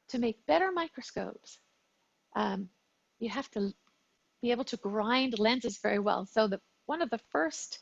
to make better microscopes, you have to be able to grind lenses very well. So one of the first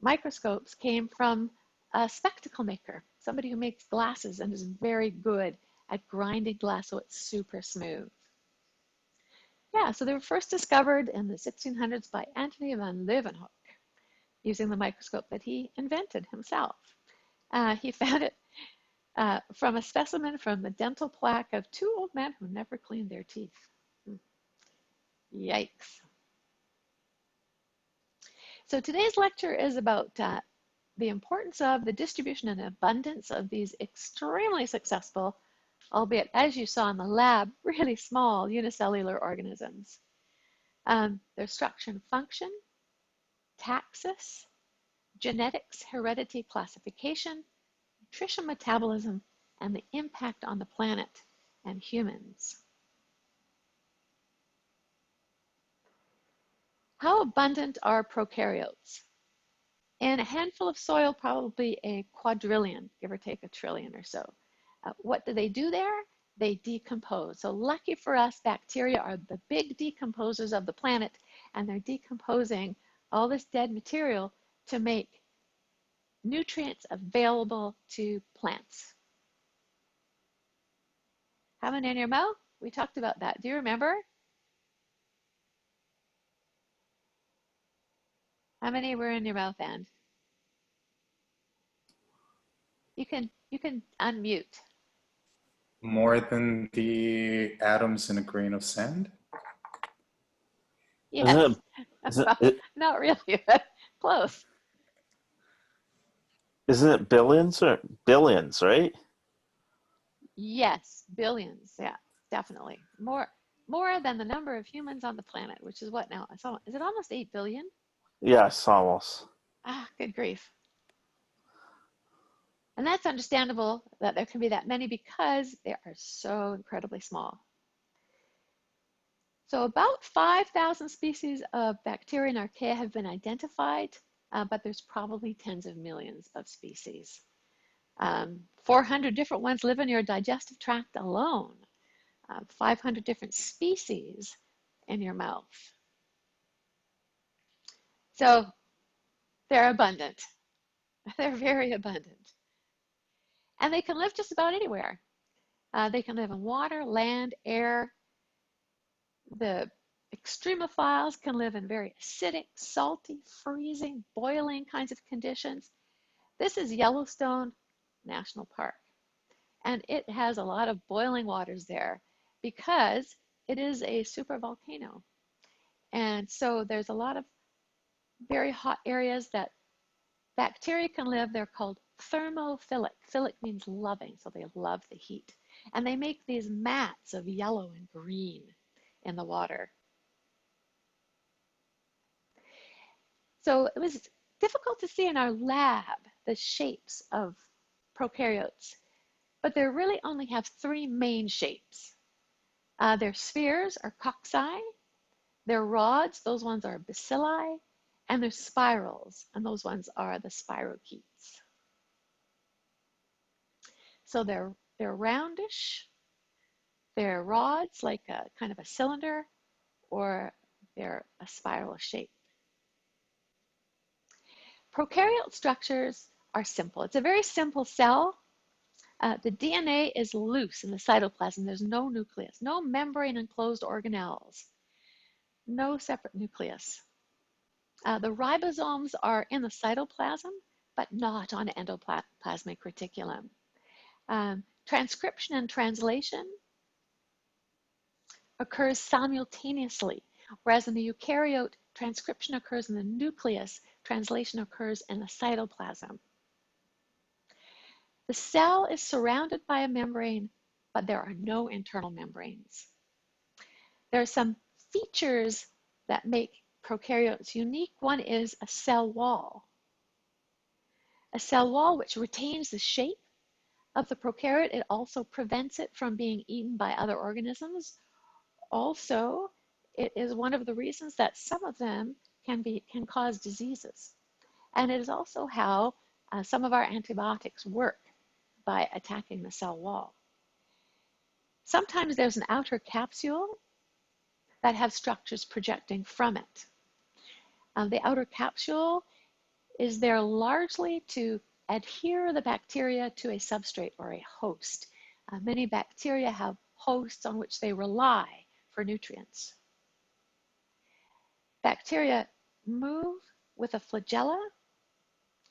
microscopes came from a spectacle maker, somebody who makes glasses and is very good at grinding glass so it's super smooth. Yeah, so they were first discovered in the 1600s by Antony van Leeuwenhoek using the microscope that he invented himself. He found it from a specimen from the dental plaque of two old men who never cleaned their teeth. Yikes. So today's lecture is about the importance of the distribution and abundance of these extremely successful, albeit as you saw in the lab, really small unicellular organisms. Their structure and function, taxis, genetics, heredity, classification, nutrition, metabolism, and the impact on the planet and humans. How abundant are prokaryotes? In a handful of soil, probably a quadrillion, give or take a trillion or so. What do they do there? They decompose. So lucky for us, bacteria are the big decomposers of the planet, and they're decomposing all this dead material to make nutrients available to plants. How many in your mouth? We talked about that. Do you remember? How many were in your mouth, Anne? You can unmute. More than the atoms in a grain of sand? Yes. Not really, but close. Isn't it billions or billions, right? Yes, billions. Yeah, definitely. More than the number of humans on the planet, which is what now? Is it almost 8 billion? Yes, almost. Ah, good grief. And that's understandable that there can be that many because they are so incredibly small. So about 5,000 species of bacteria and archaea have been identified, but there's probably tens of millions of species. 400 different ones live in your digestive tract alone. 500 different species in your mouth. So they're abundant. They're very abundant. And they can live just about anywhere. They can live in water, land, air. The extremophiles can live in very acidic, salty, freezing, boiling kinds of conditions. This is Yellowstone National Park. And it has a lot of boiling waters there because it is a supervolcano. And so there's a lot of very hot areas that bacteria can live. They're called thermophilic. Philic means loving, so they love the heat. And they make these mats of yellow and green in the water. So it was difficult to see in our lab the shapes of prokaryotes, but they really only have three main shapes. Their spheres are cocci, their rods, those ones are bacilli, and their spirals, and those ones are the spirochetes. So they're roundish, they're rods like a kind of a cylinder, or they're a spiral shape. Prokaryote structures are simple. It's a very simple cell. The DNA is loose in the cytoplasm. There's no nucleus, no membrane enclosed organelles, no separate nucleus. The ribosomes are in the cytoplasm, but not on endoplasmic reticulum. Transcription and translation occurs simultaneously, whereas in the eukaryote, transcription occurs in the nucleus, translation occurs in the cytoplasm. The cell is surrounded by a membrane, but there are no internal membranes. There are some features that make prokaryotes unique. One is a cell wall. A cell wall which retains the shape of the prokaryote. It also prevents it from being eaten by other organisms. Also, it is one of the reasons that some of them can cause diseases. And it is also how some of our antibiotics work, by attacking the cell wall. Sometimes there's an outer capsule that have structures projecting from it. The outer capsule is there largely to adhere the bacteria to a substrate or a host. Many bacteria have hosts on which they rely for nutrients. Bacteria move with a flagella,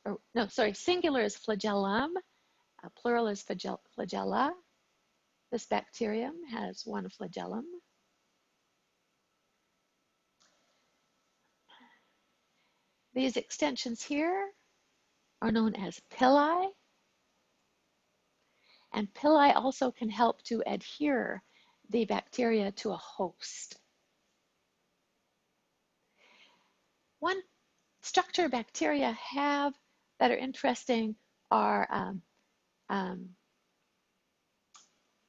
or no, sorry, singular is flagellum, plural is flagella. This bacterium has one flagellum. These extensions here are known as pili, and pili also can help to adhere the bacteria to a host. One structure bacteria have that are interesting are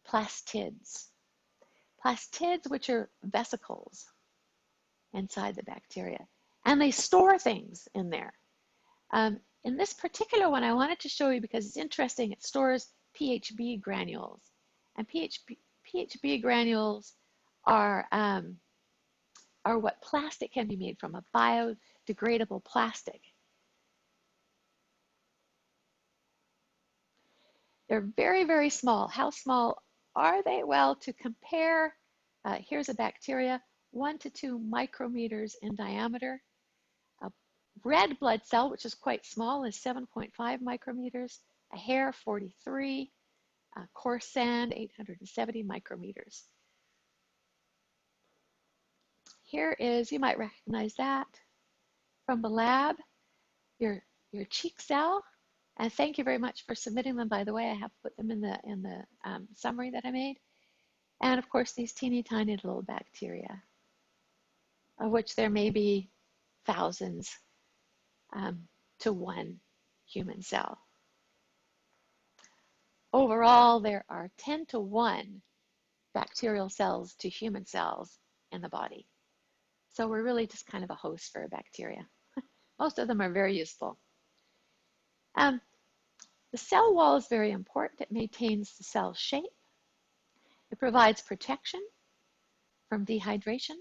plastids. Plastids, which are vesicles inside the bacteria, and they store things in there. In this particular one, I wanted to show you because it's interesting. It stores PHB granules, and PHB granules are what plastic can be made from, a biodegradable plastic. They're very, very small. How small are they? Well, to compare, here's a bacteria, 1 to 2 micrometers in diameter. A red blood cell, which is quite small, is 7.5 micrometers. A hair, 43. Coarse sand, 870 micrometers. Here is, you might recognize that from the lab, your cheek cell. And thank you very much for submitting them, by the way. I have put them in the summary that I made. And of course, these teeny tiny little bacteria, of which there may be thousands to one human cell. Overall, there are 10 to 1 bacterial cells to human cells in the body. So we're really just kind of a host for a bacteria. Most of them are very useful. The cell wall is very important. It maintains the cell shape. It provides protection from dehydration,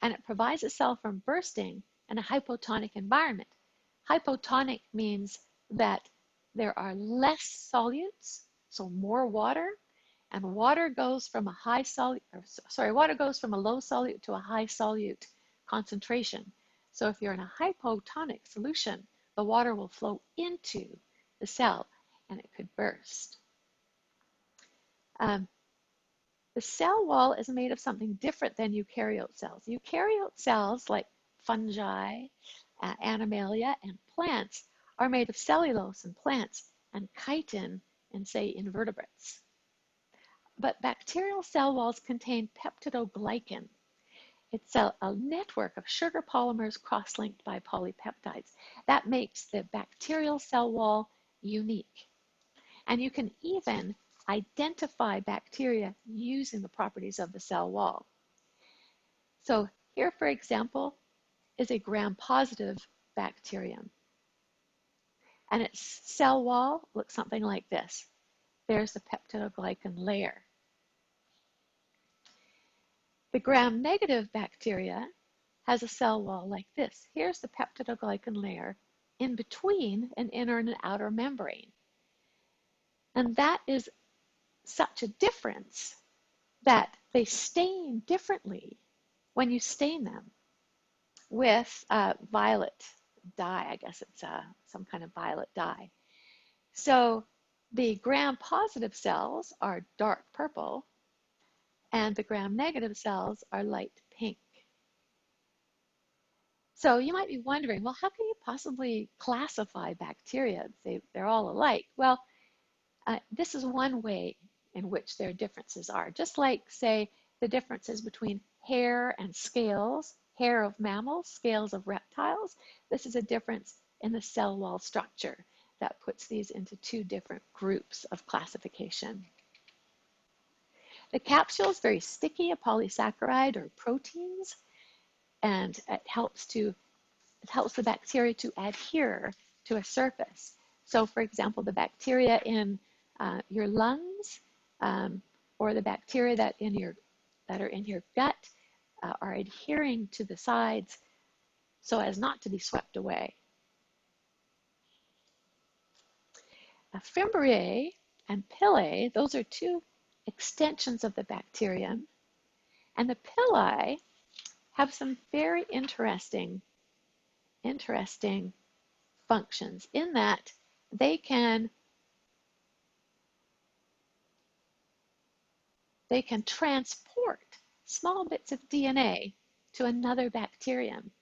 and it provides a cell from bursting in a hypotonic environment. Hypotonic means that there are less solutes, so more water, and water goes from a water goes from a low solute to a high solute concentration. So if you're in a hypotonic solution, the water will flow into the cell and it could burst. The cell wall is made of something different than eukaryote cells. Eukaryote cells, like fungi, animalia, and plants, are made of cellulose in plants and chitin in, say, invertebrates. But bacterial cell walls contain peptidoglycan. It's a network of sugar polymers cross-linked by polypeptides. That makes the bacterial cell wall unique. And you can even identify bacteria using the properties of the cell wall. So here, for example, is a gram-positive bacterium. And its cell wall looks something like this. There's the peptidoglycan layer. The gram-negative bacteria has a cell wall like this. Here's the peptidoglycan layer in between an inner and an outer membrane. And that is such a difference that they stain differently when you stain them with violet dye. I guess it's some kind of violet dye. So the gram-positive cells are dark purple, and the gram-negative cells are light pink. So you might be wondering, well, how can you possibly classify bacteria? They're all alike. Well, this is one way in which their differences are. Just like, say, the differences between hair and scales, hair of mammals, scales of reptiles. This is a difference in the cell wall structure that puts these into two different groups of classification. The capsule is very sticky, a polysaccharide or proteins, and it helps the bacteria to adhere to a surface. So for example, the bacteria in your lungs or the bacteria that are in your gut are adhering to the sides so as not to be swept away. Fimbriae and pillae, those are two extensions of the bacterium, and the pillae have some very interesting functions in that they can transport small bits of DNA to another bacterium.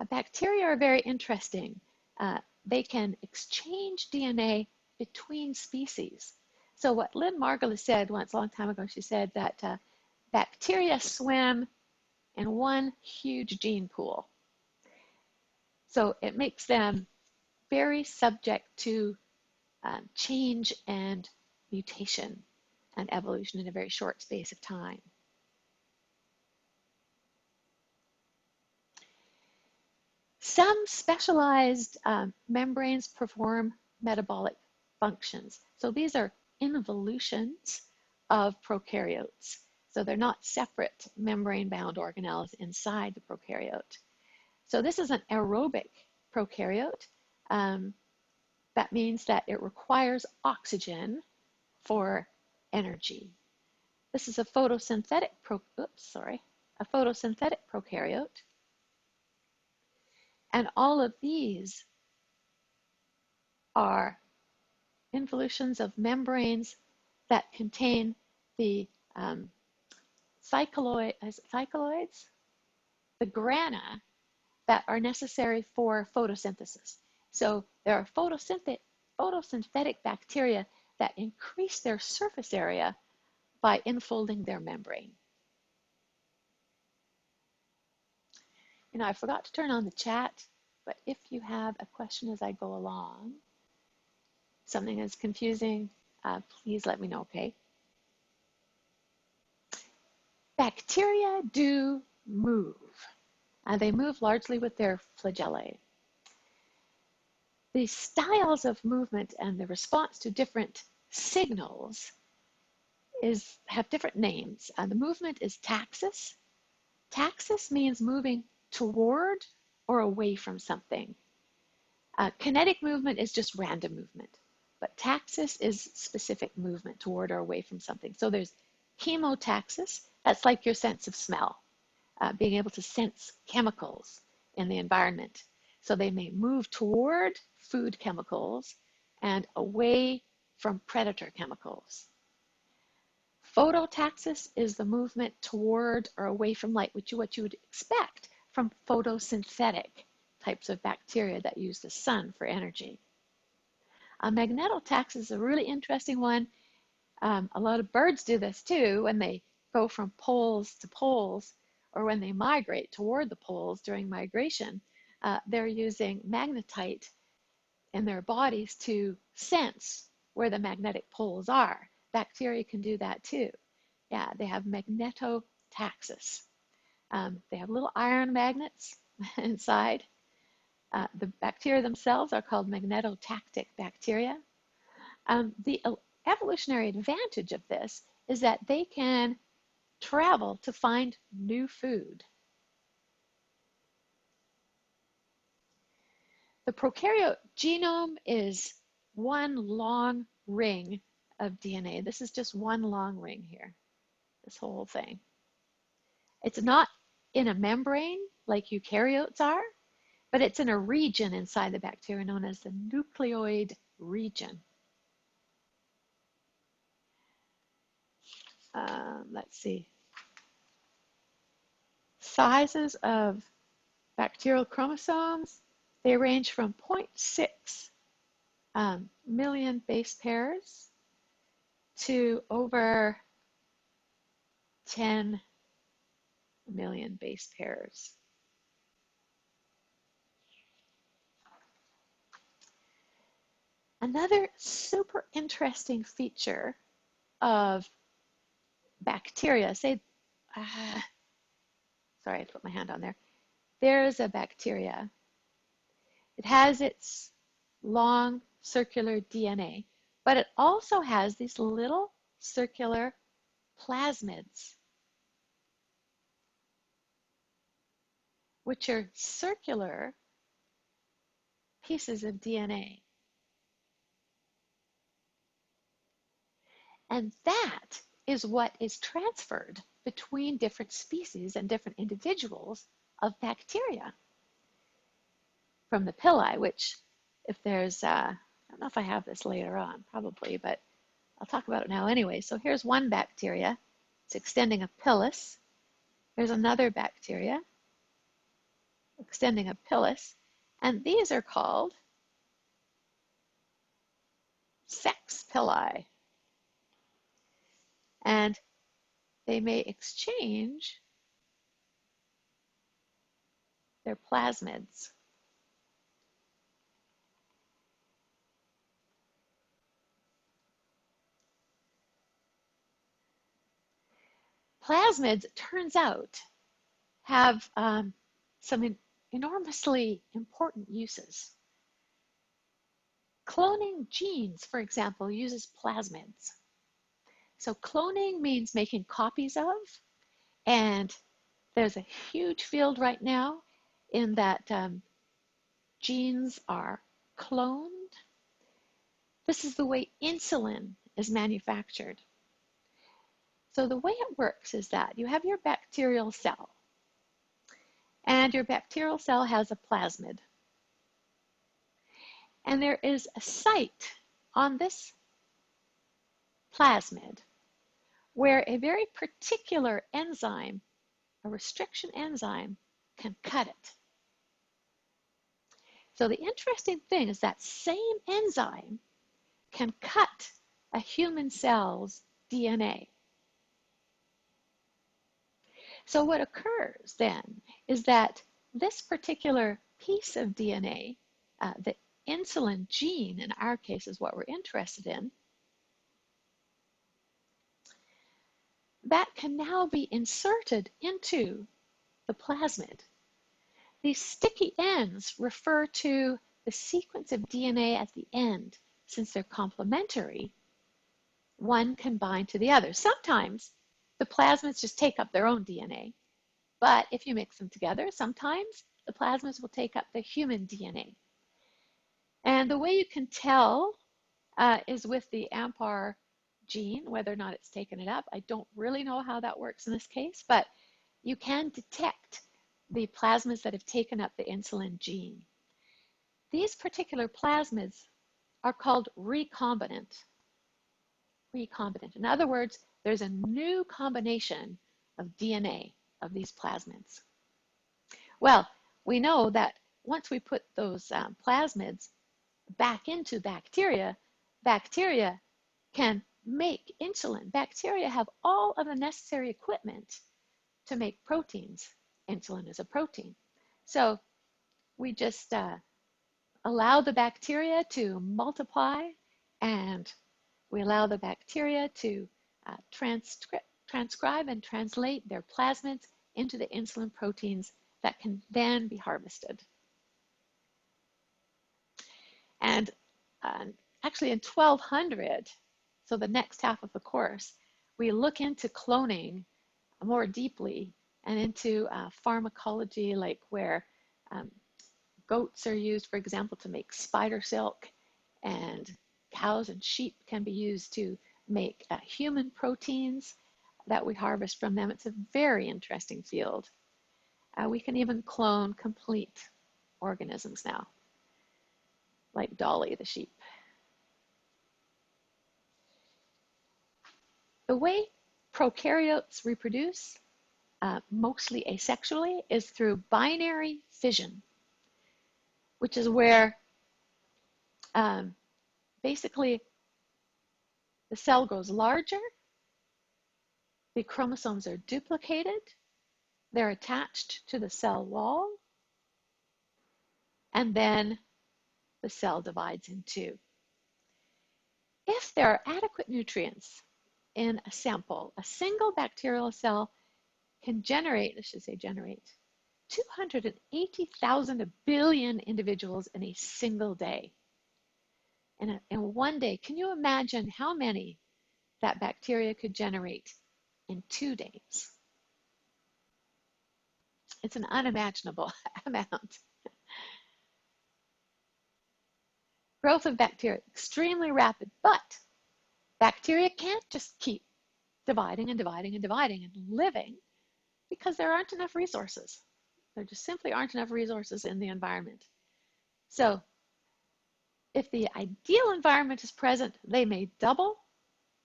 Bacteria are very interesting. They can exchange DNA between species. So what Lynn Margulis said once a long time ago, she said that bacteria swim in one huge gene pool. So it makes them very subject to change and mutation and evolution in a very short space of time. Some specialized membranes perform metabolic functions. So these are involutions of prokaryotes. So they're not separate membrane-bound organelles inside the prokaryote. So this is an aerobic prokaryote. That means that it requires oxygen for energy. This is a photosynthetic prokaryote. And all of these are involutions of membranes that contain the cycloids, the grana that are necessary for photosynthesis. So there are photosynthetic bacteria that increase their surface area by infolding their membrane. You know, I forgot to turn on the chat, but if you have a question as I go along, something is confusing, please let me know, okay? Bacteria do move. They move largely with their flagellae. The styles of movement and the response to different signals have different names. The movement is taxis. Taxis means moving toward or away from something. Kinetic movement is just random movement, but taxis is specific movement toward or away from something. So there's chemotaxis, that's like your sense of smell, being able to sense chemicals in the environment. So they may move toward food chemicals and away from predator chemicals. Phototaxis is the movement toward or away from light, which is what you would expect from photosynthetic types of bacteria that use the sun for energy. Magnetotaxis is a really interesting one. A lot of birds do this too when they go from poles to poles, or when they migrate toward the poles during migration. They're using magnetite in their bodies to sense where the magnetic poles are. Bacteria can do that too. Yeah, they have magnetotaxis. They have little iron magnets inside. The bacteria themselves are called magnetotactic bacteria. The evolutionary advantage of this is that they can travel to find new food. The prokaryote genome is one long ring of DNA. This is just one long ring here, this whole thing. It's not in a membrane like eukaryotes are, but it's in a region inside the bacteria known as the nucleoid region. Let's see. Sizes of bacterial chromosomes, they range from 0.6 million base pairs to over 10 million base pairs. Another super interesting feature of bacteria, sorry, I put my hand on there. There's a bacteria. It has its long circular DNA, but it also has these little circular plasmids, which are circular pieces of DNA. And that is what is transferred between different species and different individuals of bacteria from the pili, which if there's, I don't know if I have this later on, probably, but I'll talk about it now anyway. So here's one bacteria. It's extending a pilus. Here's another bacteria extending a pilus. And these are called sex pili. And they may exchange their plasmids. Plasmids, it turns out, have some enormously important uses. Cloning genes, for example, uses plasmids. So cloning means making copies of, and there's a huge field right now in that genes are cloned. This is the way insulin is manufactured. So the way it works is that you have your bacterial cell, and your bacterial cell has a plasmid. And there is a site on this plasmid where a very particular enzyme, a restriction enzyme, can cut it. So the interesting thing is that same enzyme can cut a human cell's DNA. So what occurs then is that this particular piece of DNA, the insulin gene in our case is what we're interested in, that can now be inserted into the plasmid. These sticky ends refer to the sequence of DNA at the end. Since they're complementary, one can bind to the other. Sometimes the plasmids just take up their own DNA, but if you mix them together, sometimes the plasmids will take up the human DNA. And the way you can tell is with the AMPAR gene, whether or not it's taken it up. I don't really know how that works in this case, but you can detect the plasmids that have taken up the insulin gene. These particular plasmids are called recombinant. Recombinant. In other words, there's a new combination of DNA of these plasmids. Well, we know that once we put those plasmids back into bacteria, bacteria can make insulin. Bacteria have all of the necessary equipment to make proteins. Insulin is a protein. So we just allow the bacteria to multiply, and we allow the bacteria to transcribe and translate their plasmids into the insulin proteins that can then be harvested. And actually in 1200, so the next half of the course, we look into cloning more deeply and into pharmacology, like where goats are used, for example, to make spider silk, and cows and sheep can be used to make human proteins that we harvest from them. It's a very interesting field. We can even clone complete organisms now, like Dolly the sheep. The way prokaryotes reproduce, mostly asexually, is through binary fission, which is where basically the cell grows larger, the chromosomes are duplicated, they're attached to the cell wall, and then the cell divides in two. If there are adequate nutrients in a sample, a single bacterial cell can generate, I should say generate, 280,000 billion individuals in a single day. In one day, can you imagine how many that bacteria could generate in 2 days. It's an unimaginable amount. Growth of bacteria, extremely rapid, but bacteria can't just keep dividing and dividing and dividing and living because there aren't enough resources. There just simply aren't enough resources in the environment. So if the ideal environment is present, they may double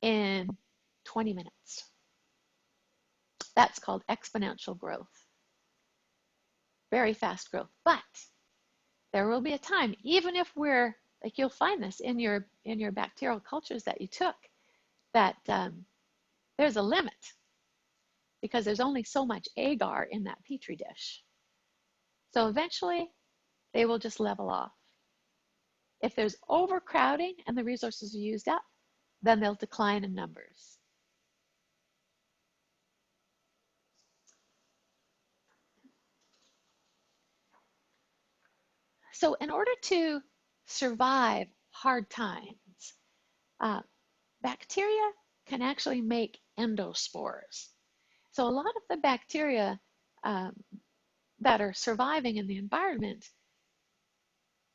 in 20 minutes. That's called exponential growth. Very fast growth. But there will be a time, even if we're, like you'll find this in your bacterial cultures that you took, that there's a limit because there's only so much agar in that petri dish. So eventually they will just level off. If there's overcrowding and the resources are used up, then they'll decline in numbers. So in order to survive hard times, bacteria can actually make endospores. So a lot of the bacteria that are surviving in the environment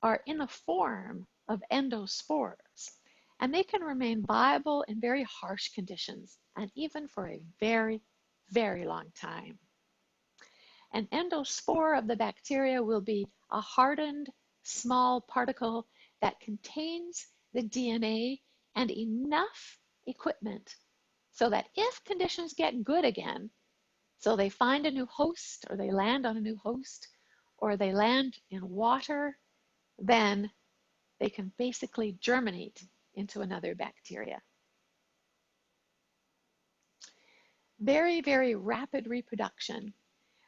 are in the form of endospores. And they can remain viable in very harsh conditions and even for a very, very long time. An endospore of the bacteria will be a hardened small particle that contains the DNA and enough equipment so that if conditions get good again, so they find a new host or they land on a new host or they land in water, then they can basically germinate into another bacteria. Very, very rapid reproduction,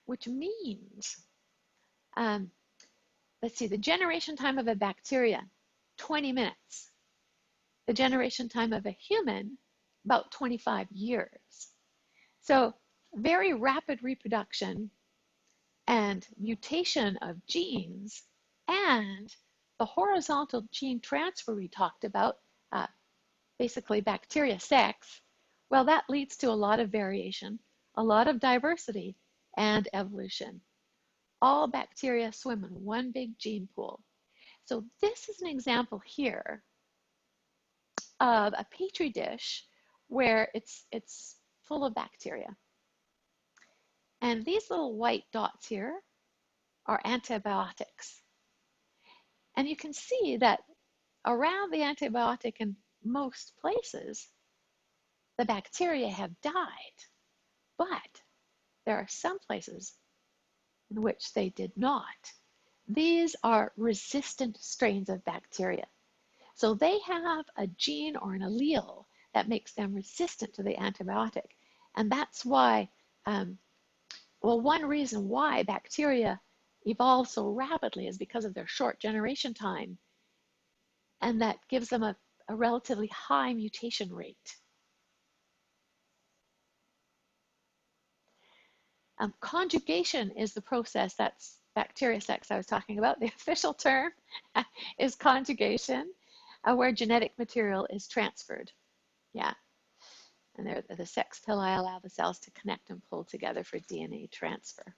which means, let's see, the generation time of a bacteria, 20 minutes. The generation time of a human, about 25 years. So very rapid reproduction and mutation of genes and the horizontal gene transfer we talked about, basically bacteria sex, well, that leads to a lot of variation, a lot of diversity and evolution. All bacteria swim in one big gene pool. So this is an example here of a petri dish where it's full of bacteria. And these little white dots here are antibiotics. And you can see that around the antibiotic in most places, the bacteria have died. But there are some places in which they did not. These are resistant strains of bacteria. So they have a gene or an allele that makes them resistant to the antibiotic. And that's why, well, one reason why bacteria evolve so rapidly is because of their short generation time. And that gives them a relatively high mutation rate. Conjugation is the process that's bacteria sex I was talking about. The official term is conjugation, where genetic material is transferred. Yeah. And the sex pili allow the cells to connect and pull together for DNA transfer.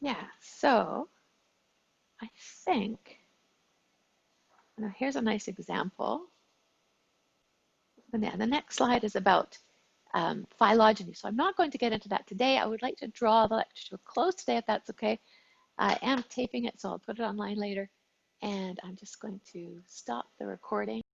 Yeah, so I think, now here's a nice example. The next slide is about phylogeny. So I'm not going to get into that today. I would like to draw the lecture to a close today, if that's okay. I am taping it, so I'll put it online later. And I'm just going to stop the recording.